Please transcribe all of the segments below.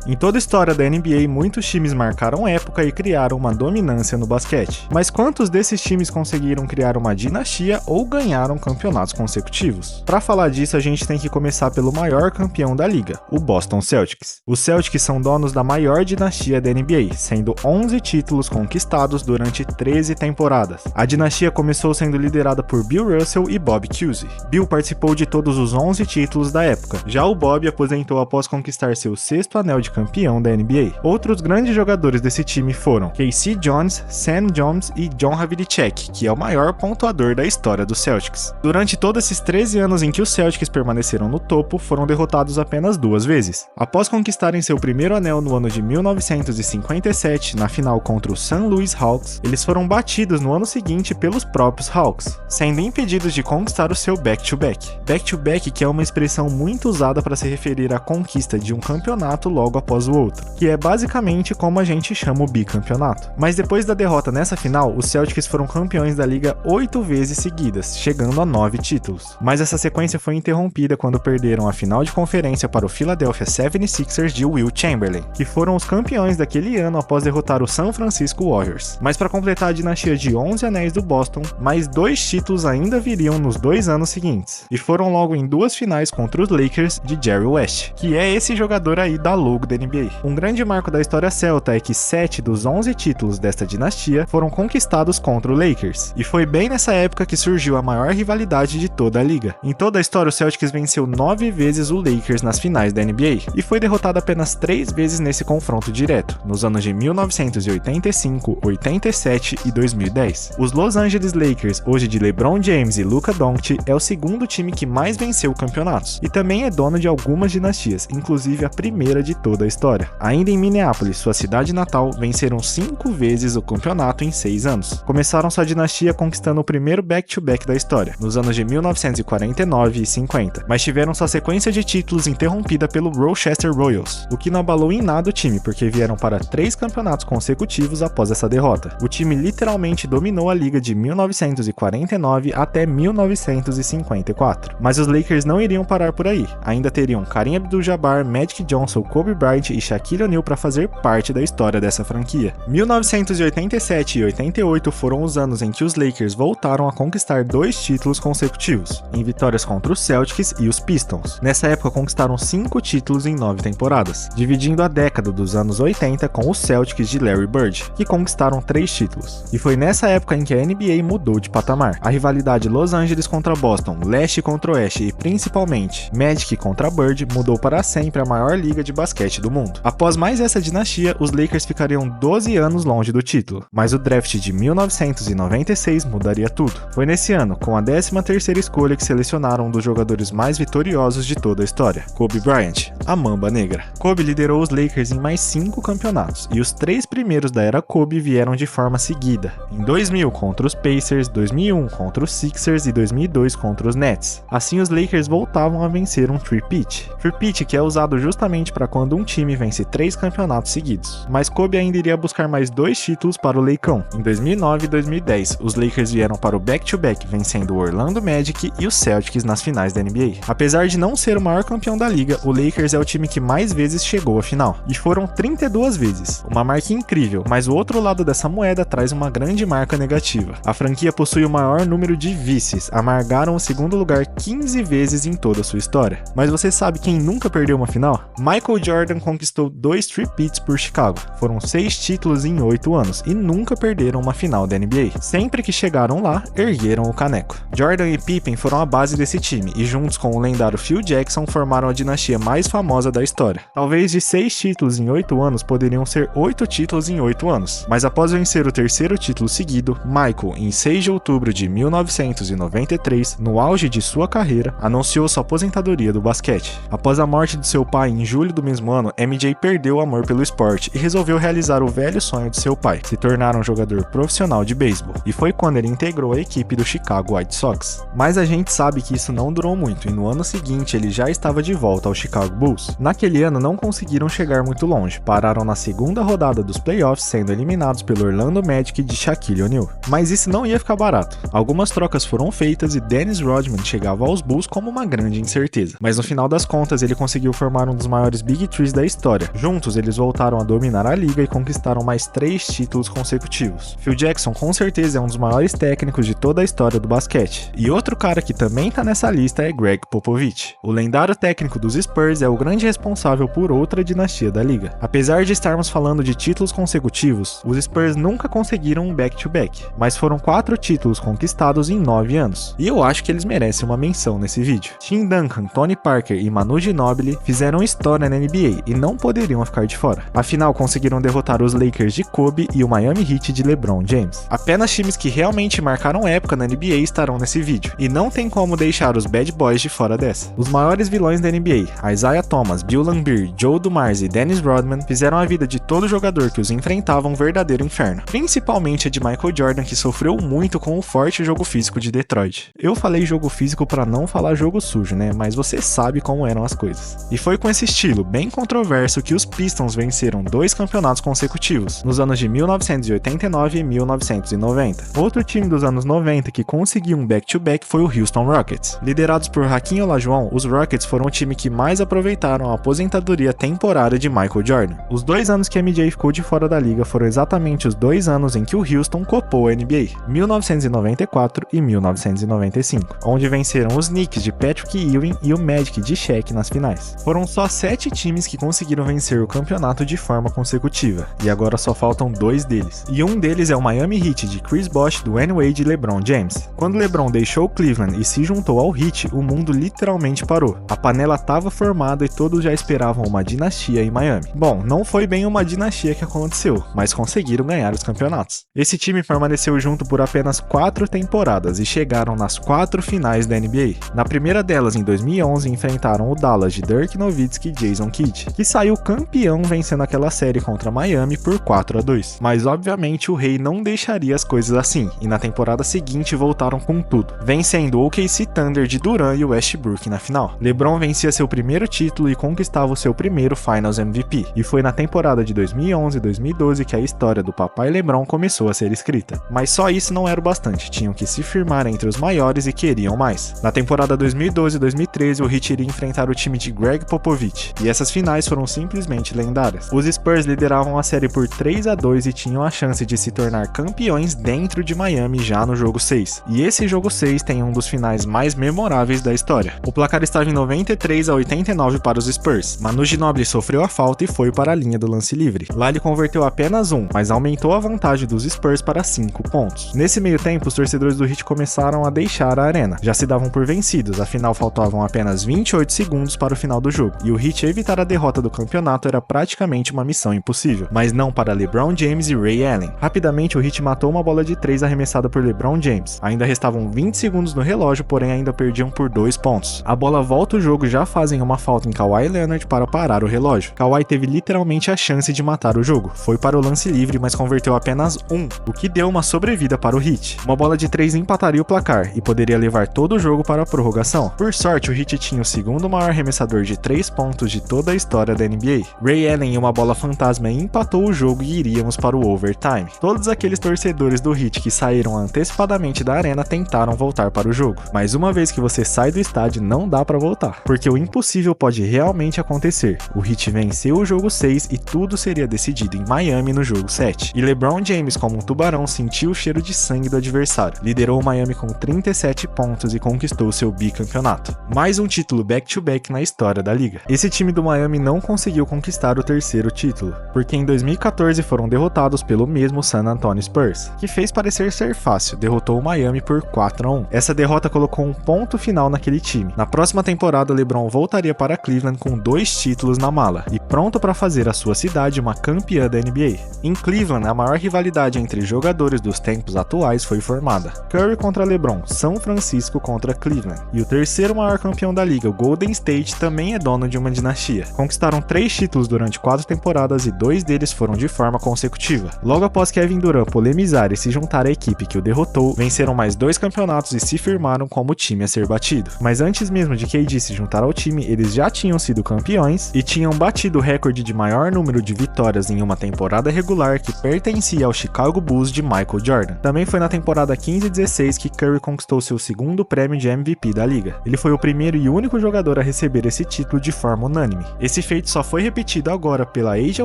Em toda a história da NBA, muitos times marcaram época e criaram uma dominância no basquete. Mas quantos desses times conseguiram criar uma dinastia ou ganharam campeonatos consecutivos? Para falar disso, a gente tem que começar pelo maior campeão da liga, o Boston Celtics. Os Celtics são donos da maior dinastia da NBA, sendo 11 títulos conquistados durante 13 temporadas. A dinastia começou sendo liderada por Bill Russell e Bob Cousy. Bill participou de todos os 11 títulos da época. Já o Bob aposentou após conquistar seu 6º anel de campeão da NBA. Outros grandes jogadores desse time foram K.C. Jones, Sam Jones e John Havlicek, que é o maior pontuador da história do Celtics. Durante todos esses 13 anos em que os Celtics permaneceram no topo, foram derrotados apenas 2 vezes. Após conquistarem seu primeiro anel no ano de 1957, na final contra o St. Louis Hawks, eles foram batidos no ano seguinte pelos próprios Hawks, sendo impedidos de conquistar o seu back-to-back. Back-to-back, que é uma expressão muito usada para se referir à conquista de um campeonato logo após o outro, que é basicamente como a gente chama o bicampeonato. Mas depois da derrota nessa final, os Celtics foram campeões da liga 8 vezes seguidas, chegando a 9 títulos. Mas essa sequência foi interrompida quando perderam a final de conferência para o Philadelphia 76ers de Will Chamberlain, que foram os campeões daquele ano após derrotar o San Francisco Warriors. Mas para completar a dinastia de 11 anéis do Boston, mais 2 títulos ainda viriam nos 2 anos seguintes, e foram logo em 2 finais contra os Lakers de Jerry West, que é esse jogador aí da logo da NBA. Um grande marco da história celta é que 7 dos 11 títulos desta dinastia foram conquistados contra o Lakers, e foi bem nessa época que surgiu a maior rivalidade de toda a liga. Em toda a história, o Celtics venceu 9 vezes o Lakers nas finais da NBA, e foi derrotado apenas 3 vezes nesse confronto direto, nos anos de 1985, 87 e 2010. Os Los Angeles Lakers, hoje de LeBron James e Luka Doncic, é o segundo time que mais venceu campeonatos, e também é dono de algumas dinastias, inclusive a primeira de toda a história. Ainda em Minneapolis, sua cidade natal, venceram 5 vezes o campeonato em 6 anos. Começaram sua dinastia conquistando o primeiro back-to-back da história, nos anos de 1949 e 50, mas tiveram sua sequência de títulos interrompida pelo Rochester Royals, o que não abalou em nada o time, porque vieram para 3 campeonatos consecutivos após essa derrota. O time literalmente dominou a liga de 1949 até 1954. Mas os Lakers não iriam parar por aí. Ainda teriam Kareem Abdul-Jabbar, Magic Johnson, Kobe Bryant e Shaquille O'Neal para fazer parte da história dessa franquia. 1987 e 88 foram os anos em que os Lakers voltaram a conquistar 2 títulos consecutivos, em vitórias contra os Celtics e os Pistons. Nessa época conquistaram 5 títulos em 9 temporadas, dividindo a década dos anos 80 com os Celtics de Larry Bird, que conquistaram 3 títulos. E foi nessa época em que a NBA mudou de patamar. A rivalidade Los Angeles contra Boston, leste contra oeste e principalmente Magic contra Bird mudou para sempre a maior liga de basquete do mundo. Após mais essa dinastia, os Lakers ficariam 12 anos longe do título, mas o draft de 1996 mudaria tudo. Foi nesse ano, com a 13ª escolha, que selecionaram um dos jogadores mais vitoriosos de toda a história, Kobe Bryant, a Mamba Negra. Kobe liderou os Lakers em mais 5 campeonatos, e os 3 primeiros da era Kobe vieram de forma seguida, em 2000 contra os Pacers, 2001 contra os Sixers e 2002 contra os Nets. Assim, os Lakers voltavam a vencer um three-peat. Three-peat que é usado justamente para quando um time vence 3 campeonatos seguidos. Mas Kobe ainda iria buscar mais 2 títulos para o Leicão. Em 2009 e 2010, os Lakers vieram para o back-to-back, vencendo o Orlando Magic e os Celtics nas finais da NBA. Apesar de não ser o maior campeão da liga, o Lakers é o time que mais vezes chegou à final, e foram 32 vezes, uma marca incrível, mas o outro lado dessa moeda traz uma grande marca negativa. A franquia possui o maior número de vices, amargaram o segundo lugar 15 vezes em toda a sua história. Mas você sabe quem nunca perdeu uma final? Michael Jordan conquistou 2 three-peats por Chicago, foram 6 títulos em 8 anos e nunca perderam uma final da NBA. Sempre que chegaram lá, ergueram o caneco. Jordan e Pippen foram a base desse time e juntos com o lendário Phil Jackson formaram a dinastia mais famosa da história. Talvez de 6 títulos em 8 anos poderiam ser 8 títulos em 8 anos, mas após vencer o 3º título seguido, Michael, em 6 de outubro de 1993, no auge de sua carreira, anunciou sua aposentadoria do basquete. Após a morte de seu pai em julho do mesmo ano, MJ perdeu o amor pelo esporte e resolveu realizar o velho sonho de seu pai, se tornar um jogador profissional de beisebol, e foi quando ele integrou a equipe do Chicago White Sox. Mas a gente sabe que isso não durou muito, e no ano seguinte ele já estava de volta ao Chicago Bulls. Naquele ano não conseguiram chegar muito longe, pararam na segunda rodada dos playoffs, sendo eliminados pelo Orlando Magic de Shaquille O'Neal. Mas isso não ia ficar barato. Algumas trocas foram feitas e Dennis Rodman chegava aos Bulls como uma grande incerteza, mas no final das contas ele conseguiu formar um dos maiores Big Threes da história. Juntos, eles voltaram a dominar a liga e conquistaram mais 3 títulos consecutivos. Phil Jackson com certeza é um dos maiores técnicos de toda a história do basquete. E outro cara que também tá nessa lista é Greg Popovich. O lendário técnico dos Spurs é o grande responsável por outra dinastia da liga. Apesar de estarmos falando de títulos consecutivos, os Spurs nunca conseguiram um back-to-back, mas foram 4 títulos conquistados em 9 anos. E eu acho que eles merecem uma menção nesse vídeo. Tim Duncan, Tony Parker e Manu Ginobili fizeram história na NBA e não poderiam ficar de fora. Afinal, conseguiram derrotar os Lakers de Kobe e o Miami Heat de LeBron James. Apenas times que realmente marcaram época na NBA estarão nesse vídeo, e não tem como deixar os Bad Boys de fora dessa. Os maiores vilões da NBA, Isaiah Thomas, Bill Laimbeer, Joe Dumars e Dennis Rodman, fizeram a vida de todo jogador que os enfrentava um verdadeiro inferno. Principalmente a de Michael Jordan, que sofreu muito com o forte jogo físico de Detroit. Eu falei jogo físico para não falar jogo sujo, né? Mas você sabe como eram as coisas. E foi com esse estilo bem controverso que os Pistons venceram 2 campeonatos consecutivos, nos anos de 1989 e 1990. Outro time dos anos 90 que conseguiu um back-to-back foi o Houston Rockets. Liderados por Hakeem Olajuwon, os Rockets foram o time que mais aproveitaram a aposentadoria temporária de Michael Jordan. Os 2 anos que a MJ ficou de fora da liga foram exatamente os 2 anos em que o Houston copou a NBA, 1994 e 1995, onde venceram os Knicks de Patrick Ewing e o Magic de Shaq nas finais. Foram só 7 times que conseguiram vencer o campeonato de forma consecutiva, e agora só faltam 2 deles. E um deles é o Miami Heat de Chris Bosh, Dwayne Wade e LeBron James. Quando LeBron deixou Cleveland e se juntou ao Heat, o mundo literalmente parou. A panela estava formada e todos já esperavam uma dinastia em Miami. Bom, não foi bem uma dinastia que aconteceu, mas conseguiram ganhar os campeonatos. Esse time permaneceu junto por apenas 4 temporadas e chegaram nas 4 finais da NBA. Na primeira delas, em 2011, enfrentaram o Dallas de Dirk Nowitzki e Jason Kidd, que saiu campeão vencendo aquela série contra Miami por 4-2. Mas obviamente o rei não deixaria as coisas assim, e na temporada seguinte voltaram com tudo, vencendo o OKC Thunder de Durant e o Westbrook na final. LeBron vencia seu primeiro título e conquistava o seu primeiro Finals MVP, e foi na temporada de 2011 e 2012 que a história do papai LeBron começou a ser escrita. Mas só isso não era o bastante, tinham que se firmar entre os maiores e queriam mais. Na temporada 2012 e 2013, o Heat iria enfrentar o time de Greg Popovich, e essas finais foram simplesmente lendárias. Os Spurs lideravam a série por 3-2 e tinham a chance de se tornar campeões dentro de Miami já no jogo 6. E esse jogo 6 tem um dos finais mais memoráveis da história. O placar estava em 93-89 para os Spurs. Manu Ginobili sofreu a falta e foi para a linha do lance livre. Lá ele converteu apenas 1, mas aumentou a vantagem dos Spurs para 5 pontos. Nesse meio tempo, os torcedores do Heat começaram a deixar a arena. Já se davam por vencidos, afinal faltavam apenas 28 segundos para o final do jogo, e o Heat evitar a derrota do campeonato era praticamente uma missão impossível. Mas não para LeBron James e Ray Allen. Rapidamente o Heat matou uma bola de 3 arremessada por LeBron James. Ainda restavam 20 segundos no relógio, porém ainda perdiam por 2 pontos. A bola volta o jogo, já fazem uma falta em Kawhi Leonard para parar o relógio. Kawhi teve literalmente a chance de matar o jogo. Foi para o lance livre, mas converteu apenas 1, o que deu uma sobrevida para o Heat. Uma bola de 3 empataria o placar e poderia levar todo o jogo para a prorrogação. Por sorte, o Heat tinha o segundo maior arremessador de 3 pontos de toda a história da NBA. Ray Allen em uma bola fantasma empatou o jogo e iríamos para o overtime. Todos aqueles torcedores do Heat que saíram antecipadamente da arena tentaram voltar para o jogo, mas uma vez que você sai do estádio não dá para voltar, porque o impossível pode realmente acontecer. O Heat venceu o jogo 6 e tudo seria decidido em Miami no jogo 7. E LeBron James, como um tubarão, sentiu o cheiro de sangue do adversário. Liderou o Miami com 37 pontos e conquistou seu bicampeonato. Mais um título back-to-back na história da liga. Esse time do Miami não conseguiu conquistar o terceiro título, porque em 2014 foram derrotados pelo mesmo San Antonio Spurs, que fez parecer ser fácil, derrotou o Miami por 4-1. Essa derrota colocou um ponto final naquele time. Na próxima temporada, LeBron voltaria para Cleveland com 2 títulos na mala e pronto para fazer a sua cidade uma campeã da NBA. Em Cleveland, a maior rivalidade entre jogadores dos tempos atuais foi formada. Curry contra LeBron, São Francisco contra Cleveland. E o terceiro maior campeão da liga, o Golden State, também é dono de uma dinastia. Conquistaram 3 títulos durante 4 temporadas e 2 deles foram de forma consecutiva. Logo após Kevin Durant polemizar e se juntar à equipe que o derrotou, venceram mais 2 campeonatos e se firmaram como o time a ser batido. Mas antes mesmo de KD se juntar ao time, eles já tinham sido campeões e tinham batido o recorde de maior número de vitórias em uma temporada regular que pertencia ao Chicago Bulls de Michael Jordan. Também foi na temporada 15 e 16 que Curry conquistou seu segundo prêmio de MVP da liga. Ele foi o primeiro e único jogador a receber esse título de forma unânime. Esse feito só foi repetido agora pela A'ja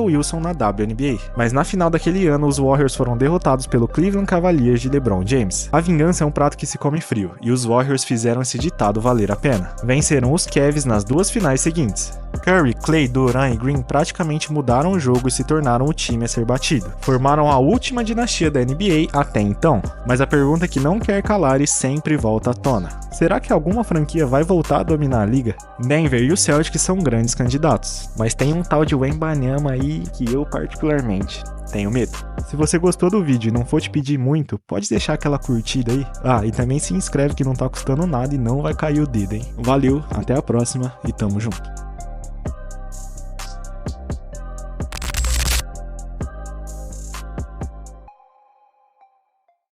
Wilson na WNBA, mas na final daquele ano os Warriors foram derrotados pelo Cleveland Cavaliers de LeBron James. A vingança é um prato que se come frio, e os Warriors fizeram esse ditado valer a pena. Venceram os Cavs nas duas finais seguintes. Curry, Klay, Durant e Green praticamente mudaram o jogo e se tornaram o time a ser batido. Formaram a última dinastia da NBA até então, mas a pergunta que não quer calar e sempre volta à tona: será que alguma franquia vai voltar a dominar a liga? Denver e o Celtics são grandes candidatos, mas tem um tal de Wembanyama aí que eu particularmente tenho medo. Se você gostou do vídeo e não for te pedir muito, pode deixar aquela curtida aí. Ah, e também se inscreve que não tá custando nada e não vai cair o dedo, hein? Valeu, até a próxima e tamo junto.